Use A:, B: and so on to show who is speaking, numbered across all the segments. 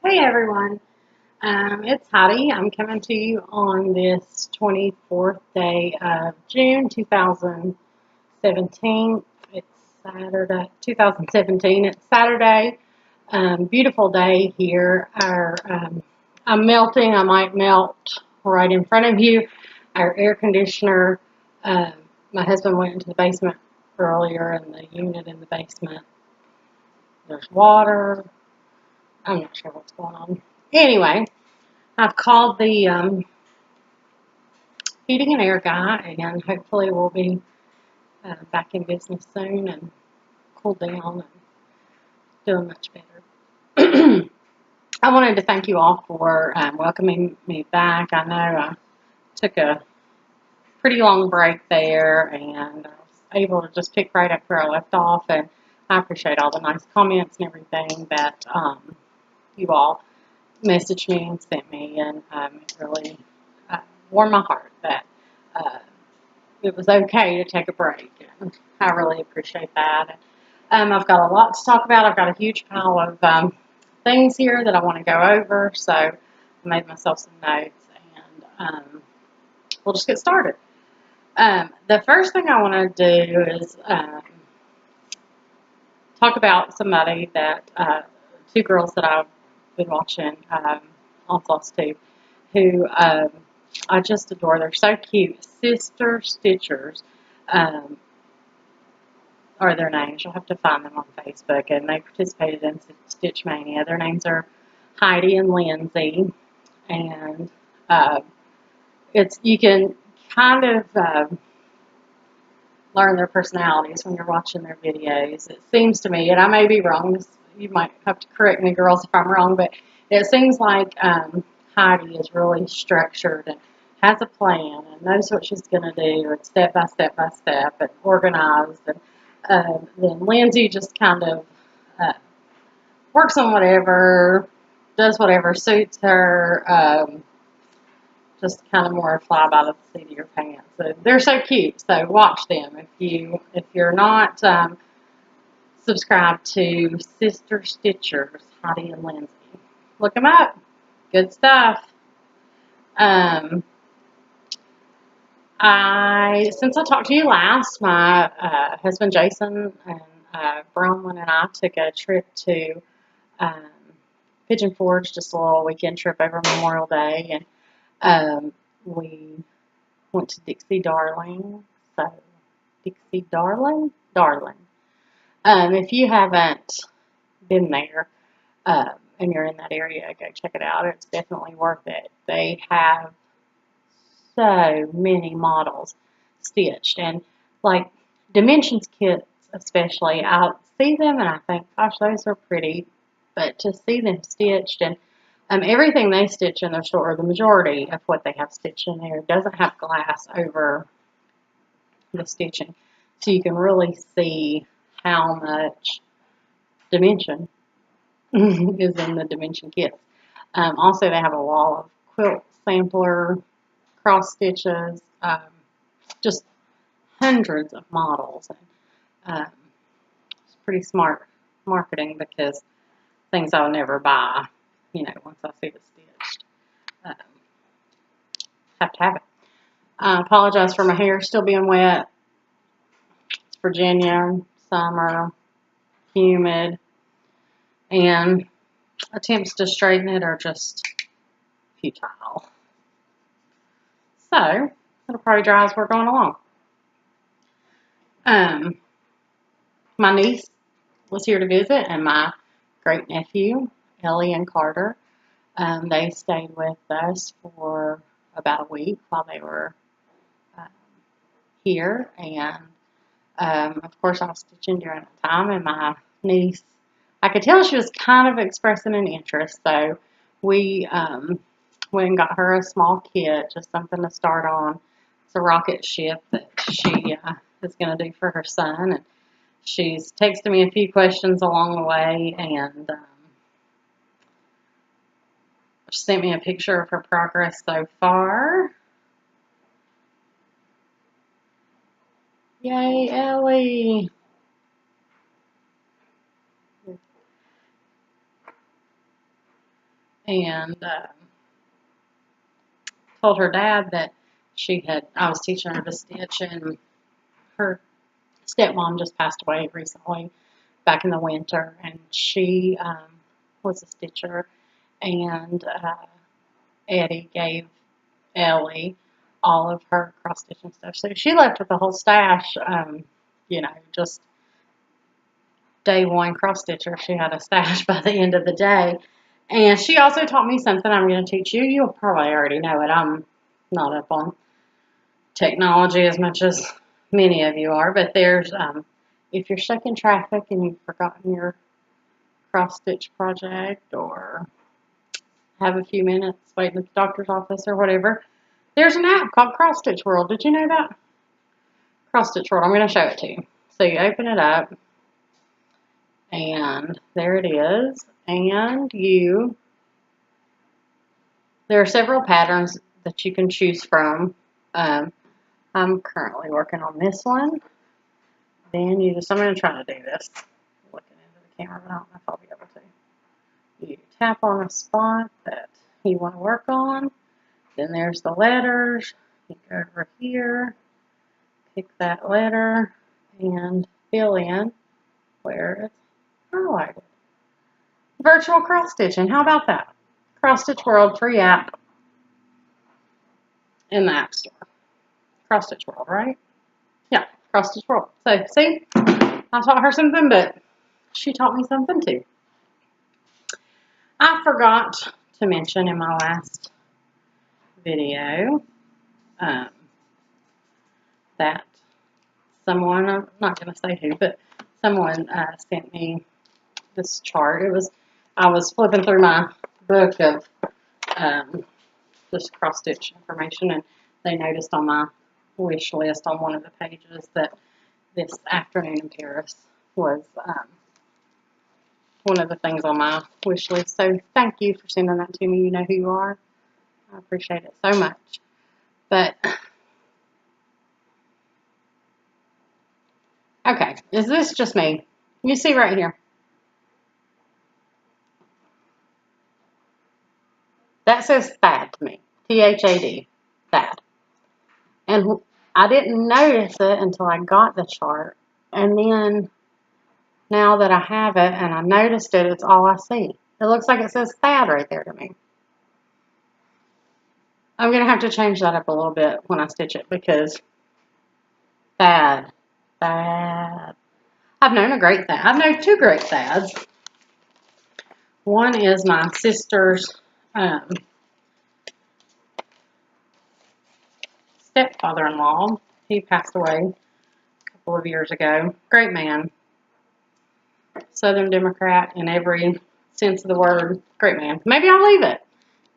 A: Hey everyone, it's Heidi. I'm coming to you on this 24th day of June 2017. It's Saturday, 2017. It's Saturday. Beautiful day here. I'm melting. I might melt right in front of you. Our air conditioner. Um, my husband went into the basement earlier, and the unit in the basement. There's water. I'm not sure what's going on. Anyway, I've called the heating and air guy, and hopefully we'll be back in business soon and cool down and doing much better. I wanted to thank you all for welcoming me back. I know I took a pretty long break there, and I was able to just pick right up where I left off, and I appreciate all the nice comments and everything that you all messaged me and sent me, and it really warmed my heart that it was okay to take a break. And I really appreciate that. I've got a lot to talk about. I've got a huge pile of things here that I want to go over, so I made myself some notes, and we'll just get started. The first thing I want to do is talk about somebody that, two girls that I've been watching on Floss too, who I just adore. They're so cute. Sister Stitchers are their names. You'll have to find them on Facebook, and they participated in Stitch Mania. Their names are Heidi and Lindsay, and you can kind of learn their personalities when you're watching their videos. It seems to me, and I may be wrong, you might have to correct me, girls, if I'm wrong, but it seems like Heidi is really structured and has a plan and knows what she's going to do, and step by step by step, and organized. And then Lindsay just kind of works on whatever, does whatever suits her. Just kind of more fly by the seat of your pants. So they're so cute. So watch them. If you're not subscribed to Sister Stitchers, Heidi and Lindsay, look them up. Good stuff. Since I talked to you last, my husband Jason and Bronwyn and I took a trip to Pigeon Forge, just a little weekend trip over Memorial Day, and we went to Dixie Darling. So, Dixie Darling? Darling. If you haven't been there and you're in that area, go check it out. It's definitely worth it. They have so many models stitched, and like Dimensions kits especially, I see them and I think, gosh, those are pretty, but to see them stitched, and everything they stitch in their store, or the majority of what they have stitched in there, doesn't have glass over the stitching, so you can really see how much dimension is in the dimension kits. Also, they have a wall of quilt sampler, cross stitches, just hundreds of models. And it's pretty smart marketing, because things I'll never buy, once I see it stitched. Have to have it. I apologize for my hair still being wet. It's Virginia, summer, humid, and attempts to straighten it are just futile. So, it'll probably dry as we're going along. My niece was here to visit, and my great nephew, Ellie and Carter. They stayed with us for about a week while they were here, and of course I was stitching during the time, and my niece, I could tell she was kind of expressing an interest, so we went and got her a small kit, just something to start on. It's a rocket ship that she is going to do for her son, and she's texted me a few questions along the way, and she sent me a picture of her progress so far. Yay, Ellie! and told her dad that I was teaching her to stitch, and her stepmom just passed away recently, back in the winter, and she was a stitcher, and Eddie gave Ellie all of her cross stitching stuff. So she left with the whole stash, just day one cross stitcher. She had a stash by the end of the day. And she also taught me something I'm going to teach you. You'll probably already know it. I'm not up on technology as much as many of you are, but there's, if you're stuck in traffic and you've forgotten your cross stitch project, or have a few minutes waiting at the doctor's office or whatever, there's an app called Cross Stitch World. Did you know that? Cross Stitch World. I'm going to show it to you. So you open it up, and there it is. And there are several patterns that you can choose from. I'm currently working on this one. Then I'm going to try to do this. Looking into the camera, but I don't know if I'll be able to. You tap on a spot that you want to work on. Then there's the letters. You go over here, pick that letter, and fill in where it's highlighted. Virtual cross stitching. How about that? Cross Stitch World, free app in the App Store. Cross Stitch World, right? Yeah, Cross Stitch World. So, see, I taught her something, but she taught me something too. I forgot to mention in my last video that someone, I'm not going to say who, but someone sent me this chart. I was flipping through my book of just cross stitch information, and they noticed on my wish list on one of the pages that this afternoon in Paris was one of the things on my wish list. So thank you for sending that to me. You know who you are. I appreciate it so much. But okay, is this just me? You see right here. That says THAD to me. T-H-A-D. THAD. And I didn't notice it until I got the chart. And then, now that I have it and I noticed it, it's all I see. It looks like it says THAD right there to me. I'm going to have to change that up a little bit when I stitch it, because THAD. I've known a great THAD. I've known two great THADs. One is my sister's stepfather-in-law. He passed away a couple of years ago. Great man. Southern Democrat in every sense of the word. Great man. Maybe I'll leave it.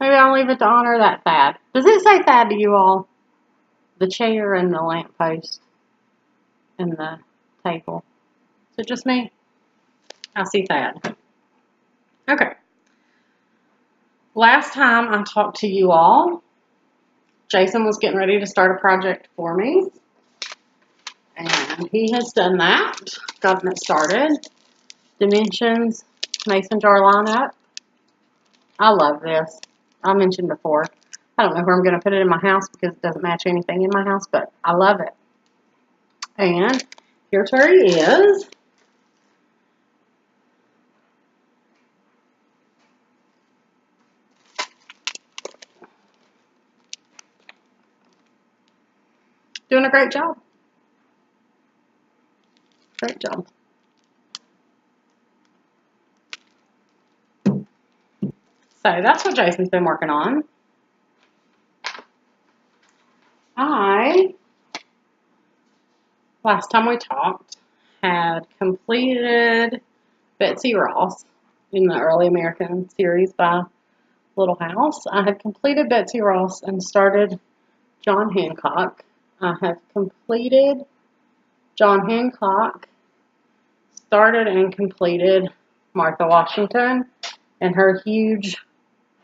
A: Maybe I'll leave it to honor that THAD. Does it say THAD to you all? The chair and the lamppost and the table. Is it just me? I see THAD. Okay. Last time I talked to you all, Jason was getting ready to start a project for me. And he has done that. Gotten it started. Dimensions, mason jar lineup. I love this. I mentioned before. I don't know where I'm going to put it in my house because it doesn't match anything in my house, but I love it. And here's where he is. Doing a great job. Great job. So that's what Jason's been working on. Last time we talked, had completed Betsy Ross in the Early American series by Little House. I had completed Betsy Ross and started John Hancock. I have completed John Hancock, started and completed Martha Washington and her huge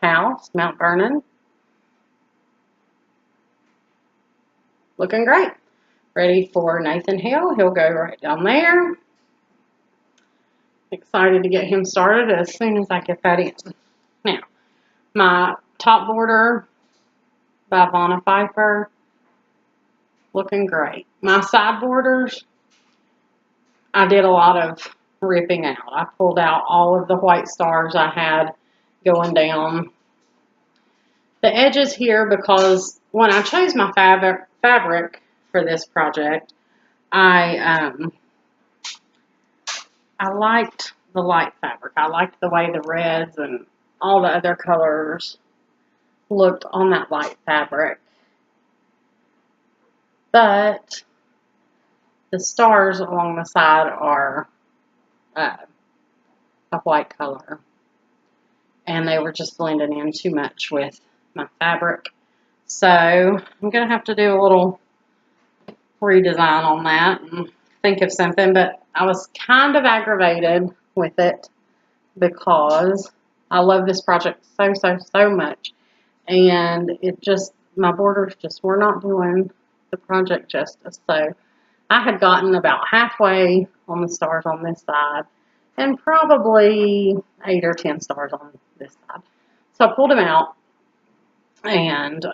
A: house, Mount Vernon. Looking great. Ready for Nathan Hill. He'll go right down there. Excited to get him started as soon as I get that in. Now, My top border by Vanna Pfeiffer, looking great. My side borders, I did a lot of ripping out. I pulled out all of the white stars I had going down the edges here, because when I chose my fabric for this project, I liked the light fabric. I liked the way the reds and all the other colors looked on that light fabric. But the stars along the side are a white color, and they were just blending in too much with my fabric. So I'm going to have to do a little redesign on that and think of something, but I was kind of aggravated with it because I love this project so much, and it just, my borders just were not doing the project justice. So I had gotten about halfway on the stars on this side and probably 8 or 10 stars on this side. So I pulled them out, and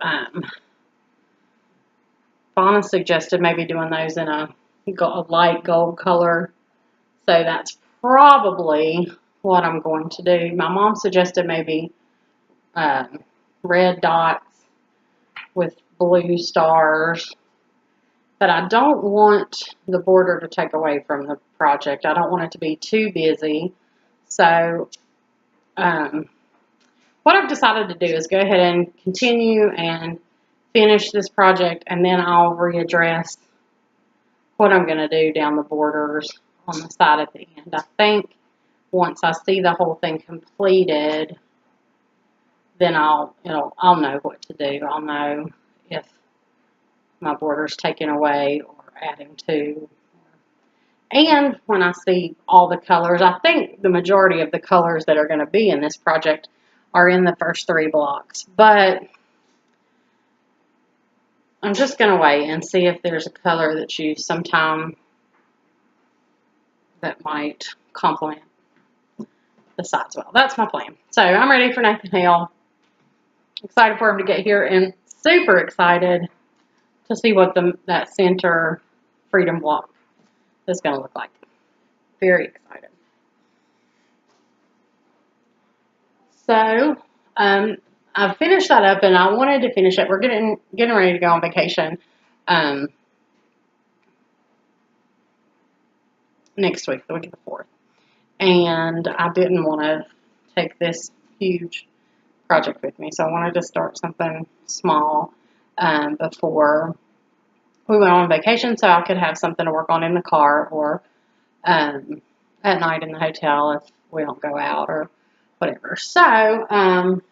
A: Fauna suggested maybe doing those in a light gold color. So that's probably what I'm going to do. My mom suggested maybe red dots with blue stars. But I don't want the border to take away from the project. I don't want it to be too busy. So what I've decided to do is go ahead and continue and finish this project, and then I'll readdress what I'm going to do down the borders on the side at the end. I think once I see the whole thing completed, then I'll know what to do. I'll know if my border's taken away or adding to. And when I see all the colors, I think the majority of the colors that are going to be in this project are in the first 3 blocks. But I'm just going to wait and see if there's a color that's used sometime that might complement the sides well. That's my plan. So I'm ready for Nathan Hale. Excited for him to get here, and super excited to see what that center freedom block is going to look like. Very excited. So I finished that up, and I wanted to finish it. We're getting ready to go on vacation next week, the week of the 4th. And I didn't want to take this huge project with me, so I wanted to start something small before we went on vacation, so I could have something to work on in the car or at night in the hotel if we don't go out or whatever. So I'm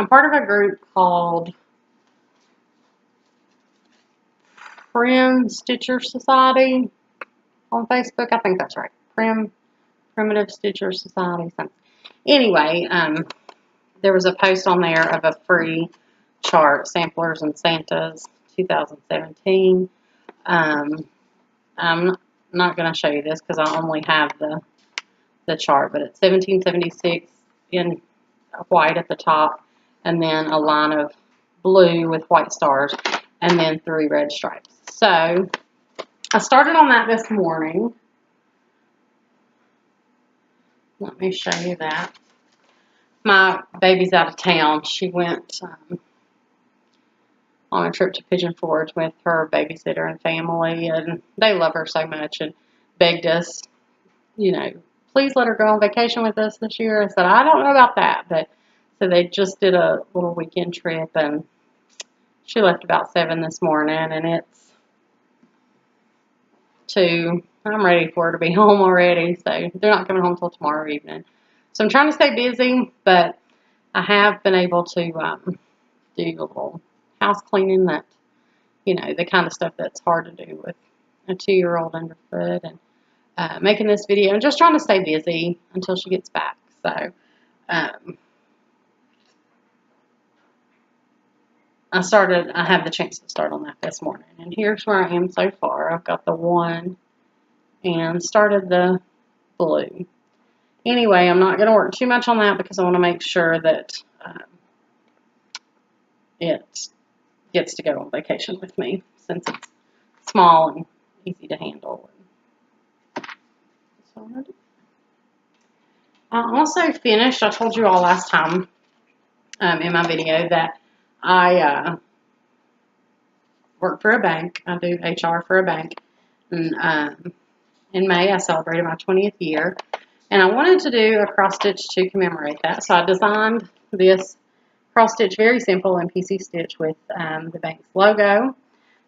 A: part of a group called Prim Stitcher Society on Facebook. I think that's right. Primitive Stitcher Society. Something. Anyway, there was a post on there of a free chart, Samplers and Santas 2017. I'm not going to show you this because I only have the chart, but it's 1776 in white at the top, and then a line of blue with white stars, and then 3 red stripes. So I started on that this morning. Let me show you that. My baby's out of town. She went on a trip to Pigeon Forge with her babysitter and family, and they love her so much and begged us, please let her go on vacation with us this year. I said, I don't know about that, but so they just did a little weekend trip, and she left about 7 this morning, and it's 2. I'm ready for her to be home already, so they're not coming home till tomorrow evening. So I'm trying to stay busy, but I have been able to do a little house cleaning that, the kind of stuff that's hard to do with a 2-year-old underfoot, and making this video and just trying to stay busy until she gets back. So I have the chance to start on that this morning, and here's where I am so far. I've got the 1 and started the blue. Anyway, I'm not going to work too much on that because I want to make sure that it gets to go on vacation with me since it's small and easy to handle. I also finished, I told you all last time in my video that I work for a bank. I do HR for a bank. And in May, I celebrated my 20th year. And I wanted to do a cross stitch to commemorate that. So I designed this cross stitch, very simple in PC stitch with the bank's logo.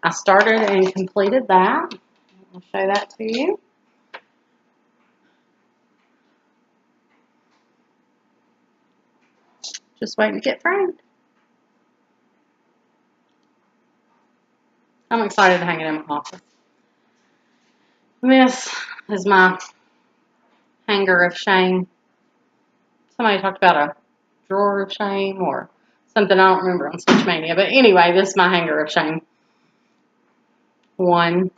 A: I started and completed that. I'll show that to you. Just waiting to get framed. I'm excited to hang it in my office. This is my hanger of shame. Somebody talked about a drawer of shame or something I don't remember on Stitch Mania. But anyway, this is my hanger of shame. 1,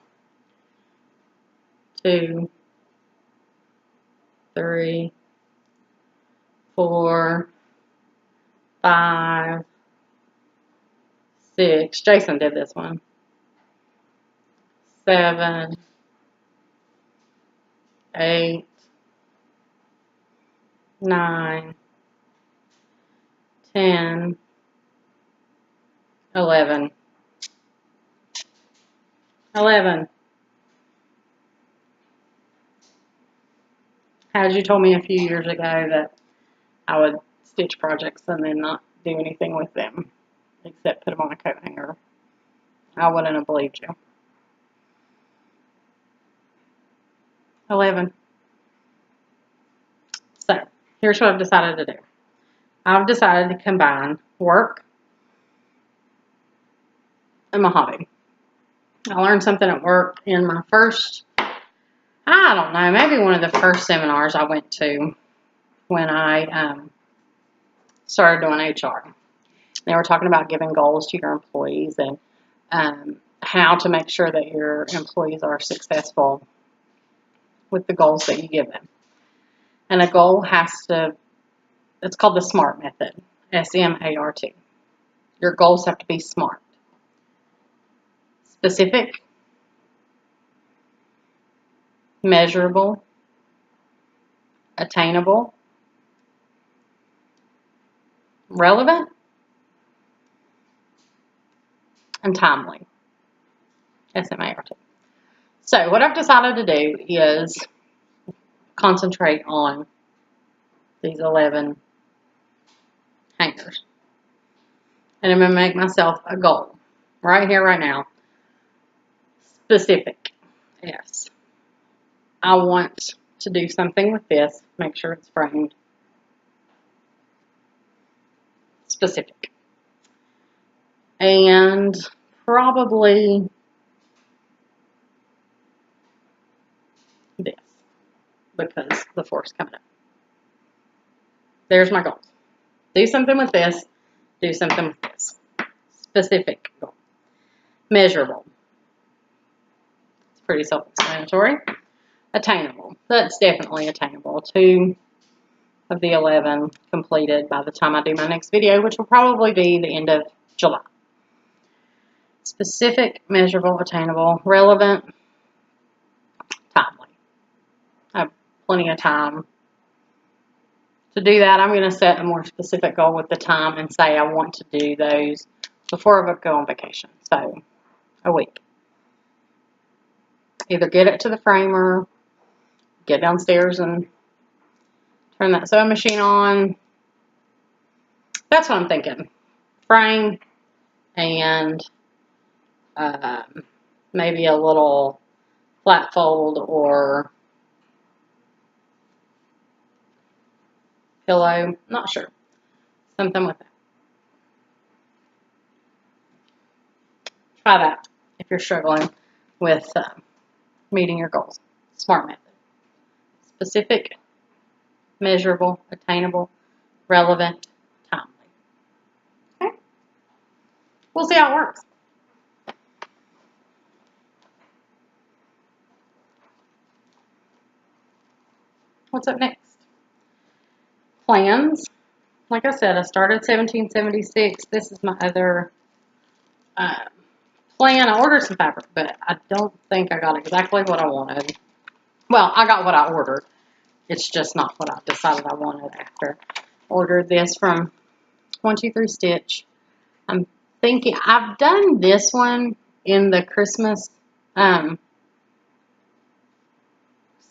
A: 2, 3, 4, 5, 6. Jason did this one. 7, 8, 9, 10, 11. 11. Had you told me a few years ago that I would stitch projects and then not do anything with them except put them on a coat hanger, I wouldn't have believed you. 11. So, here's what I've decided to do. I've decided to combine work and my hobby. I learned something at work in my first, I don't know, maybe one of the first seminars I went to when I started doing HR. They were talking about giving goals to your employees and how to make sure that your employees are successful with the goals that you give them. And a goal has to, it's called the SMART method, S-M-A-R-T. Your goals have to be SMART. Specific, measurable, attainable, relevant, and timely. S-M-A-R-T. So what I've decided to do is concentrate on these 11 hangers. And I'm going to make myself a goal right here, right now. Specific. Yes. I want to do something with this. Make sure it's framed. Specific. And probably this, because the 4th's coming up. There's my goals. Do something with this. Do something with this. Specific goal. Measurable. It's pretty self-explanatory. Attainable. That's definitely attainable. 2 of the 11 completed by the time I do my next video, which will probably be the end of July. Specific, measurable, attainable, relevant, timely. I have plenty of time to do that. I'm going to set a more specific goal with the time and say I want to do those before I go on vacation. So, a week. Either get it to the framer, get downstairs and turn that sewing machine on. That's what I'm thinking. Frame and maybe a little flat fold or pillow. Not sure. Something with that. Try that if you're struggling with meeting your goals. SMART method. Specific, measurable, attainable, relevant, timely. Okay? We'll see how it works. What's up next? Plans. like I said, I started 1776. This is my other plan. I ordered some fabric, but I don't think I got exactly what I wanted. Well, I got what I ordered. It's just not what I decided I wanted after. Ordered this from 123 Stitch. I'm thinking, I've done this one in the Christmas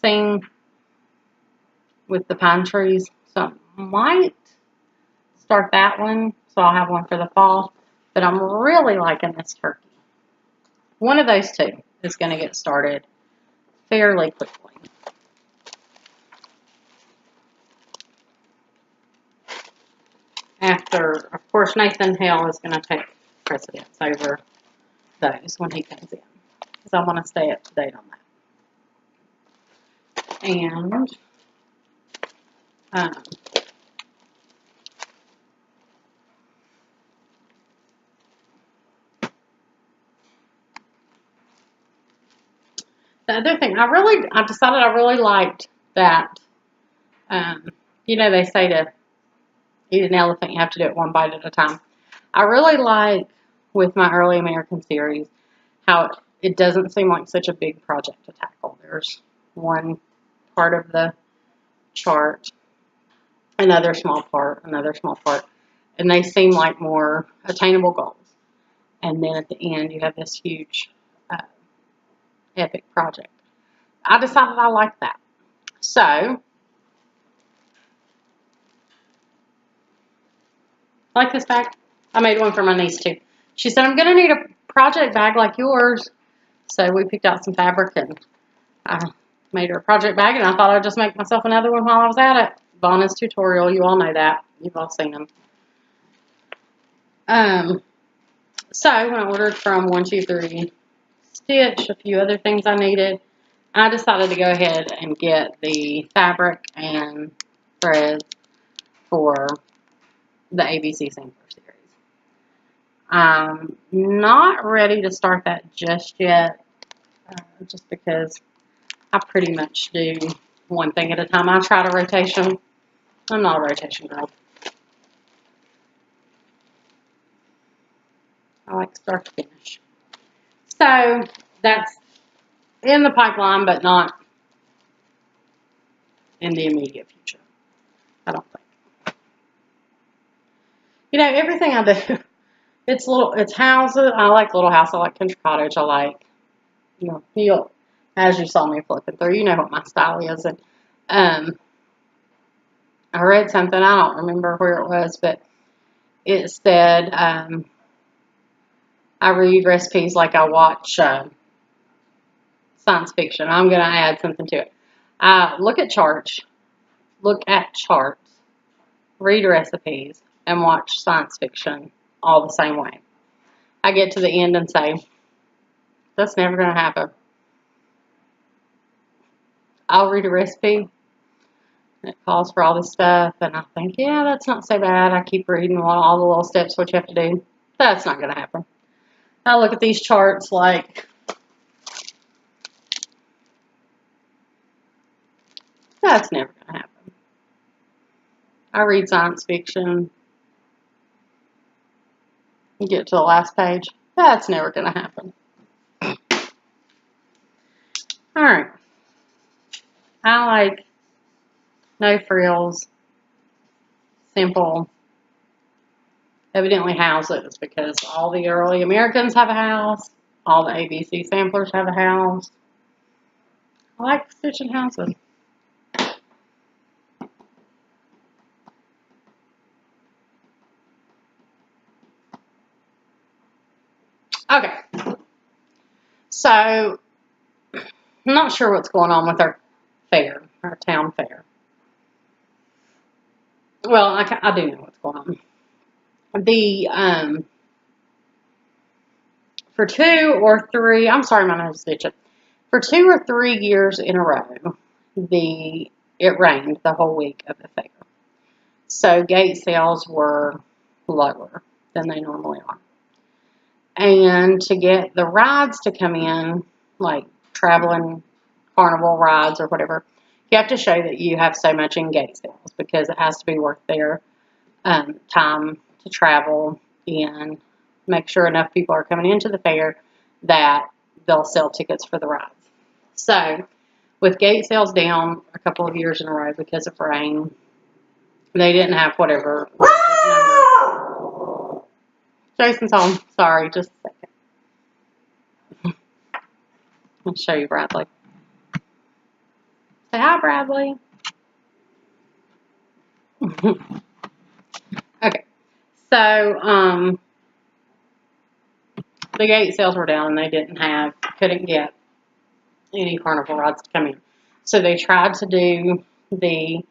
A: thing with the pine trees. So I might start that one. So I'll have one for the fall. But I'm really liking this turkey. One of those two is going to get started fairly quickly. After, of course, Nathan Hale is going to take precedence over those when he comes in. Because I want to stay up to date on that. And the other thing, I decided I really liked that, you know, they say to eat an elephant, you have to do it one bite at a time. I really like, with my early American series, how it doesn't seem like such a big project to tackle. There's one part of the chart, another small part, and they seem like more attainable goals. And then at the end, you have this huge, epic project. I decided I liked that. So, like this bag. I made one for my niece too. She said, I'm going to need a project bag like yours. So we picked out some fabric and I made her a project bag, and I thought I'd just make myself another one while I was at it. Bonus tutorial, you all know that. You've all seen them. So when I ordered from 123 Stitch, a few other things I needed, I decided to go ahead and get the fabric and threads for the ABC Sampler series. I'm not ready to start that just yet, just because I pretty much do one thing at a time. I tried a rotation. I'm not a rotation girl. I like start to finish. So that's in the pipeline, but not in the immediate future, I don't think. You know, everything I do, it's houses. I like Little House. I like Country Cottage. I like, you know, as you saw me flipping through, you know what my style is. And I read something, I don't remember where it was, but it said, I read recipes like I watch science fiction. I'm going to add something to it. Look at charts, read recipes, and watch science fiction all the same way. I get to the end and say, that's never going to happen. I'll read a recipe, and it calls for all this stuff, and I think, yeah, that's not so bad. I keep reading all the little steps, what you have to do. That's not going to happen. I look at these charts like, that's never going to happen. I read science fiction. You get to the last page. That's never going to happen. Alright. I like no frills, simple, evidently houses, because all the early Americans have a house. All the ABC samplers have a house. I like stitching houses. Okay. So, I'm not sure what's going on with our fair, our town fair. Well, I do know what's going on. For 2 or 3, I'm sorry, my nose is itching. For 2 or 3 years in a row, it rained the whole week of the fair. So gate sales were lower than they normally are. And to get the rides to come in, like traveling carnival rides or whatever, you have to show that you have so much in gate sales, because it has to be worth their time to travel and make sure enough people are coming into the fair that they'll sell tickets for the rides. So, with gate sales down a couple of years in a row because of rain, they didn't have whatever number. Jason's home. Sorry, just a second. I'll show you Bradley. Say hi, Bradley. Okay. So, the gate sales were down and they couldn't get any carnival rides to come in. So they tried to do the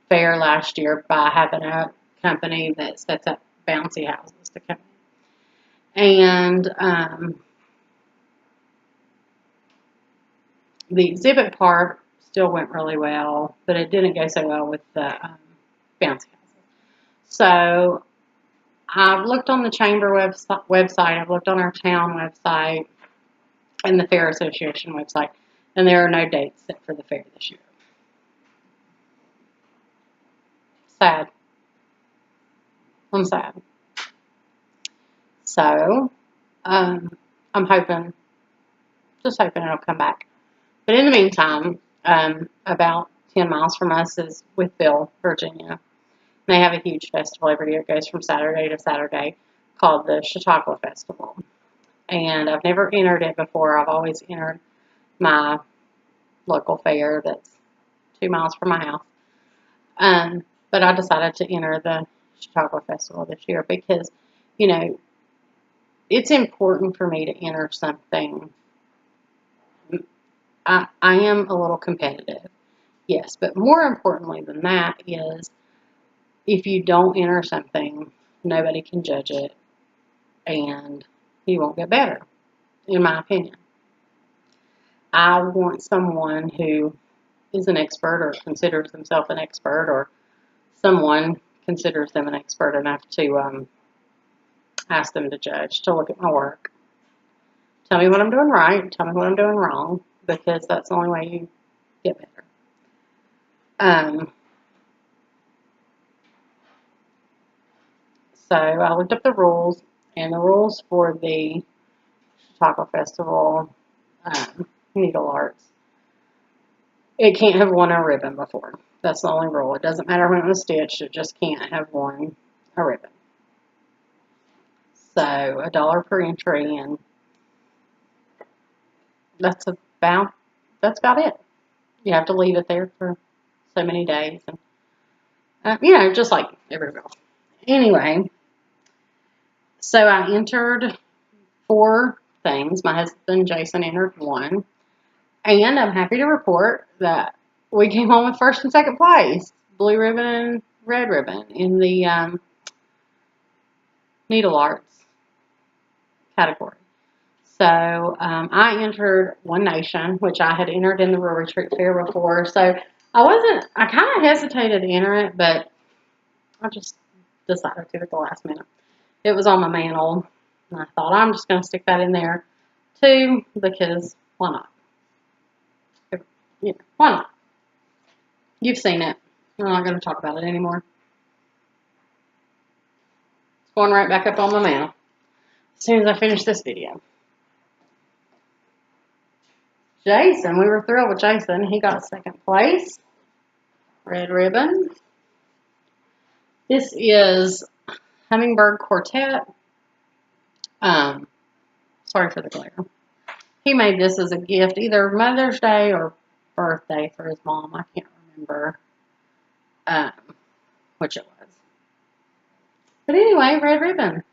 A: fair last year by having a company that sets up bouncy houses to come in. And the exhibit part still went really well, but it didn't go so well with the bouncy houses. So I've looked on the chamber website, I've looked on our town website, and the Fair Association website, and there are no dates set for the fair this year. Sad. I'm sad. So, I'm just hoping it'll come back. But in the meantime, about 10 miles from us is Withville, Virginia. They have a huge festival every year. It goes from Saturday to Saturday called the Chautauqua Festival. And I've never entered it before. I've always entered my local fair that's 2 miles from my house. But I decided to enter the Chautauqua Festival this year because, you know, it's important for me to enter something. I am a little competitive, yes, but more importantly than that is if you don't enter something, nobody can judge it and you won't get better, in my opinion. I want someone who is an expert or considers themselves an expert, or someone considers them an expert enough to ask them to judge, to look at my work. Tell me what I'm doing right, tell me what I'm doing wrong, because that's the only way you get better. So I looked up the rules, and the rules for the Chautauqua Festival needle arts. It can't have won a ribbon before. That's the only rule. It doesn't matter when it was stitched. It just can't have won a ribbon. So $1 per entry, and that's about it. You have to leave it there for so many days, and you know, just like everywhere else. Anyway, so I entered 4 things. My husband Jason entered 1. And I'm happy to report that we came home with first and second place, blue ribbon and red ribbon, in the needle arts category. So I entered One Nation, which I had entered in the Rural Retreat Fair before. So I kind of hesitated to enter it, but I just decided to at the last minute. It was on my mantle, and I thought I'm just going to stick that in there too, because why not? Yeah, why not? You've seen it. I'm not going to talk about it anymore. It's going right back up on my mantle as soon as I finish this video. Jason, we were thrilled with Jason. He got second place. Red ribbon. This is Hummingbird Quartet. Sorry for the glare. He made this as a gift, either Mother's Day or birthday for his mom. I can't remember which it was. But anyway, red ribbon,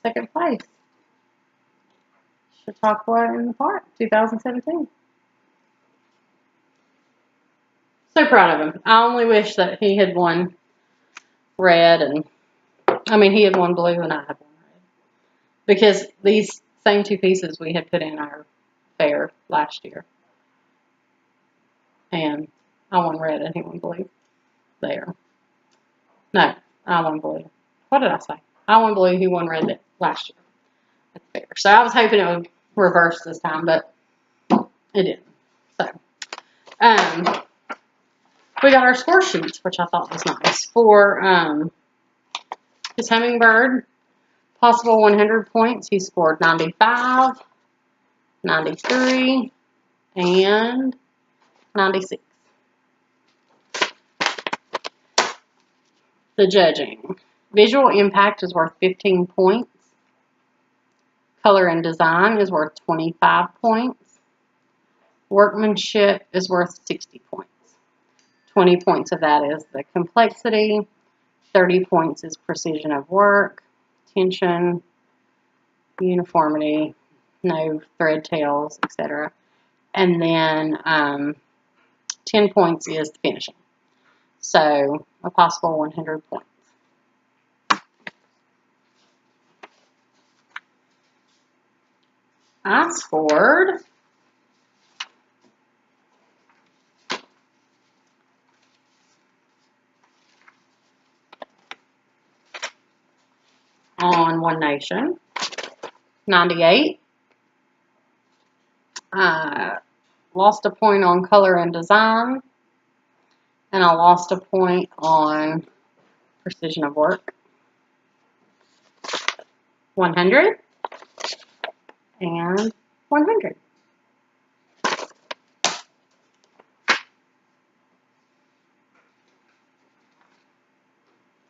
A: second place. Chautauqua in the Park, 2017. So proud of him. I only wish that he had won red, and I mean he had won blue and I had won red, because these same 2 pieces we had put in our fair last year, and I won red and he won blue. There. No, I won blue. What did I say? I won blue, he won red last year at the fair. So I was hoping it would reverse this time, but it didn't. So, We got our score sheets, which I thought was nice. For his Hummingbird, possible 100 points, he scored 95, 93, and 96. The judging. Visual impact is worth 15 points. Color and design is worth 25 points. Workmanship is worth 60 points. 20 points of that is the complexity. 30 points is precision of work, tension, uniformity, no thread tails, etc. And then 10 points is the finishing. So a possible 100 points. I scored on One Nation, 98. I lost a point on color and design, and I lost a point on precision of work. 100 and 100.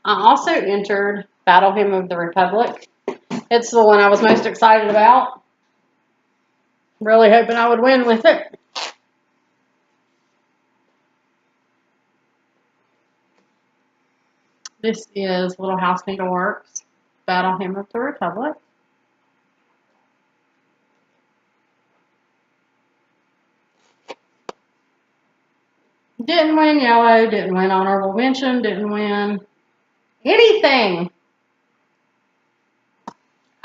A: I also entered Battle Hymn of the Republic. It's the one I was most excited about. Really hoping I would win with it. This is Little House Needleworks, Battle Hymn of the Republic. Didn't win yellow, didn't win honorable mention, didn't win anything.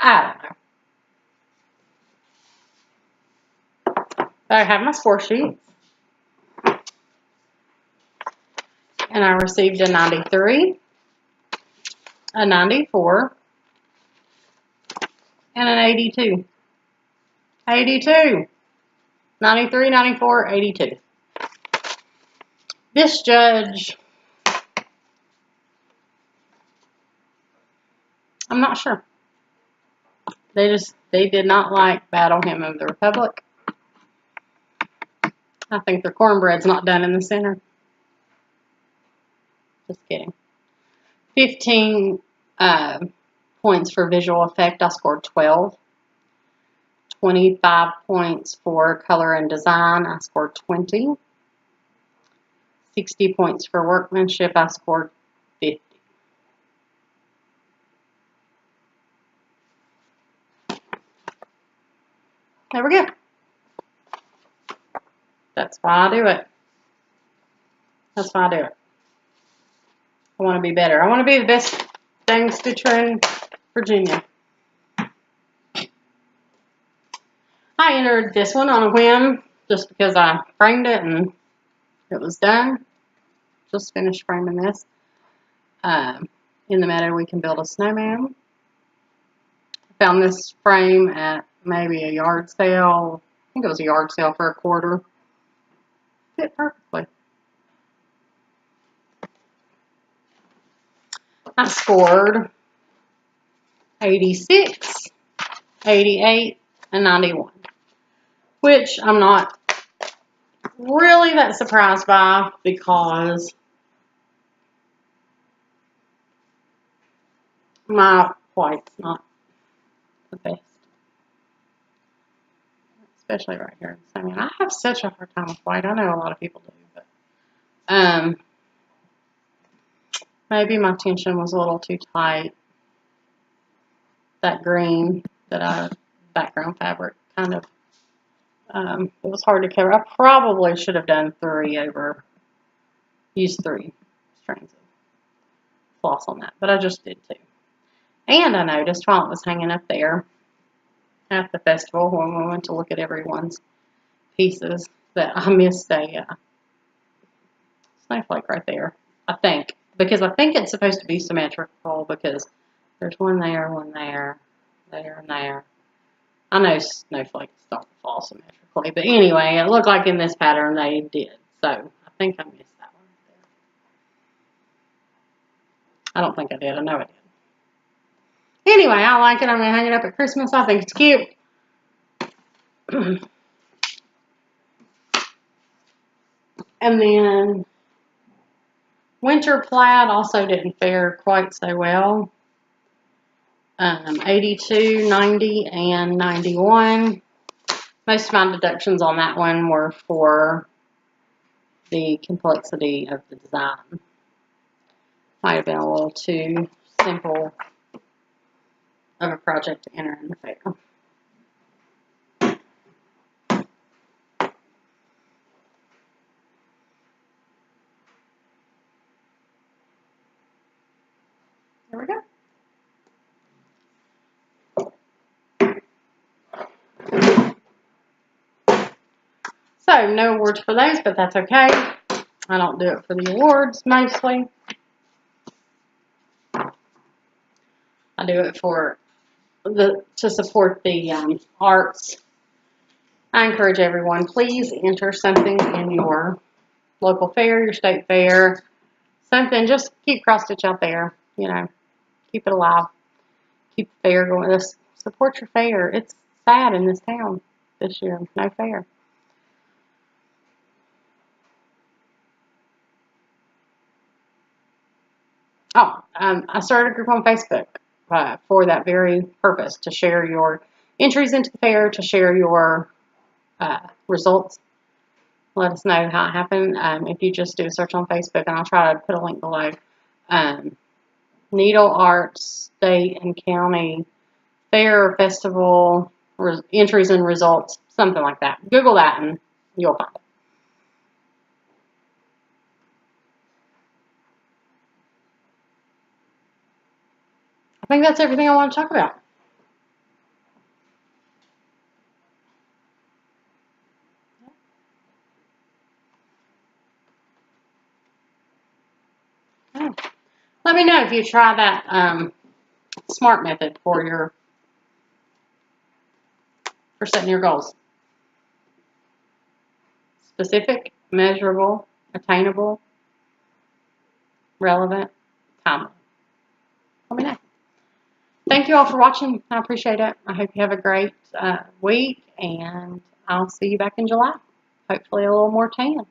A: I don't know. But I have my score sheets. And I received a 93, a 94, and an 82. 82. 93, 94, 82. This judge, I'm not sure. They did not like Battle Hymn of the Republic. I think their cornbread's not done in the center. Just kidding. 15 points for visual effect. I scored 12. 25 points for color and design. I scored 20. 60 points for workmanship. I scored 50. There we go. That's why I do it. That's why I do it. I want to be better. I want to be the best dang stitcher in Virginia. I entered this one on a whim just because I framed it and it was done. Just finished framing this. In the Meadow, we can build a snowman. I found this frame at maybe a yard sale. I think it was a yard sale for $25. Fit perfectly. I scored 86, 88, and 91, which I'm not really that surprised by because my white's not the best, especially right here. I mean, I have such a hard time with white. I know a lot of people do, but maybe my tension was a little too tight. That green that background fabric kind of, it was hard to cover. I probably should have done used 3 strands of floss on that, but I just did 2. And I noticed while it was hanging up there at the festival when we went to look at everyone's pieces that I missed a snowflake right there, I think. Because I think it's supposed to be symmetrical because there's one there, there, and there. I know snowflakes don't fall symmetrically, but anyway, it looked like in this pattern they did. So I think I missed that one I don't think I did. I know I did. Anyway, I like it. I'm going to hang it up at Christmas. I think it's cute. And then winter plaid also didn't fare quite so well. 82, 90, and 91. Most of my deductions on that one were for the complexity of the design. Might have been a little too simple of a project to enter in the fair. There we go. So, no awards for those, but that's okay. I don't do it for the awards, mostly. I do it for to support the arts. I encourage everyone, please enter something in your local fair, your state fair, something. Just keep cross stitch out there, you know, keep it alive, keep the fair going. Just support your fair. It's sad in this town this year, no fair. Oh, I started a group on Facebook for that very purpose, to share your entries into the fair, to share your results. Let us know how it happened. If you just do a search on Facebook, and I'll try to put a link below. Needle Arts State and County Fair or Festival entries and results, something like that. Google that and you'll find it. I think that's everything I want to talk about. Let me know if you try that SMART method for setting your goals. Specific, measurable, attainable, relevant, timely. Let me know. Thank you all for watching. I appreciate it. I hope you have a great week, and I'll see you back in July. Hopefully a little more tan.